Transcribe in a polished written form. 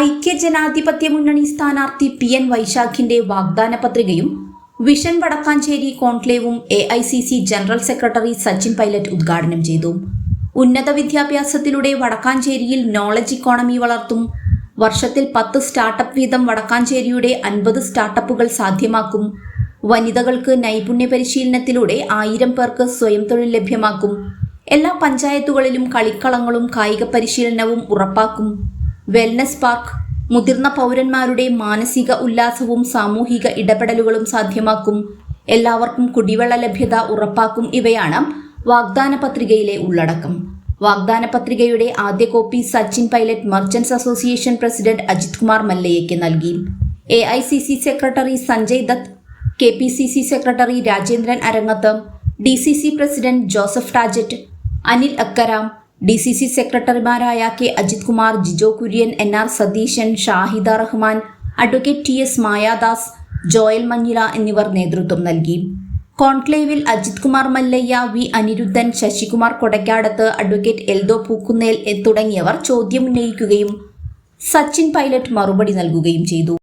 ഐക്യജനാധിപത്യ മുന്നണി സ്ഥാനാർത്ഥി PN വൈശാഖിന്റെ വാഗ്ദാന പത്രികയും വിഷൻ വടക്കാഞ്ചേരി കോൺക്ലേവും AICC general secretary Sachin Pilot ഉദ്ഘാടനം ചെയ്തു. ഉന്നത വിദ്യാഭ്യാസത്തിലൂടെ വടക്കാഞ്ചേരിയിൽ നോളജ് ഇക്കോണമി വളർത്തും. വർഷത്തിൽ 10 സ്റ്റാർട്ടപ്പ് വീതം വടക്കാഞ്ചേരിയുടെ 50 സ്റ്റാർട്ടപ്പുകൾ സാധ്യമാക്കും. വനിതകൾക്ക് നൈപുണ്യ പരിശീലനത്തിലൂടെ 1000 പേർക്ക് സ്വയം തൊഴിൽ ലഭ്യമാക്കും. എല്ലാ പഞ്ചായത്തുകളിലും കളിക്കളങ്ങളും കായിക പരിശീലനവും ഉറപ്പാക്കും. വെൽനസ് പാർക്ക് മുതിർന്ന പൗരന്മാരുടെ മാനസിക ഉല്ലാസവും സാമൂഹിക ഇടപെടലുകളും സാധ്യമാക്കും. എല്ലാവർക്കും കുടിവെള്ള ലഭ്യത ഉറപ്പാക്കും. ഇവയാണ് വാഗ്ദാന പത്രികയിലെ ഉള്ളടക്കം. വാഗ്ദാന പത്രികയുടെ ആദ്യ copy Sachin Pilot merchants association president Ajith Kumar മല്ലയ്യയ്ക്ക് നൽകി. AICC secretary Sanjay Dutt, KPCC secretary Rajendran Arangath, DCC president Joseph Tajet, Anil Akkaram, DCC സെക്രട്ടറിമാരായ K Ajith Kumar, Jijo Kurian, NR Satheesan, Shahida Rahman, advocate TS Mayadas, Joel Manjila എന്നിവർ നേതൃത്വം നൽകി. കോൺക്ലേവിൽ അജിത് കുമാർ മല്ലയ്യ, V അനിരുദ്ധൻ, ശശികുമാർ കൊടക്കാടത്ത്, അഡ്വക്കേറ്റ് എൽദോ പൂക്കുന്നേൽ തുടങ്ങിയവർ ചോദ്യമുന്നയിക്കുകയും സച്ചിൻ പൈലറ്റ് മറുപടി നൽകുകയും ചെയ്തു.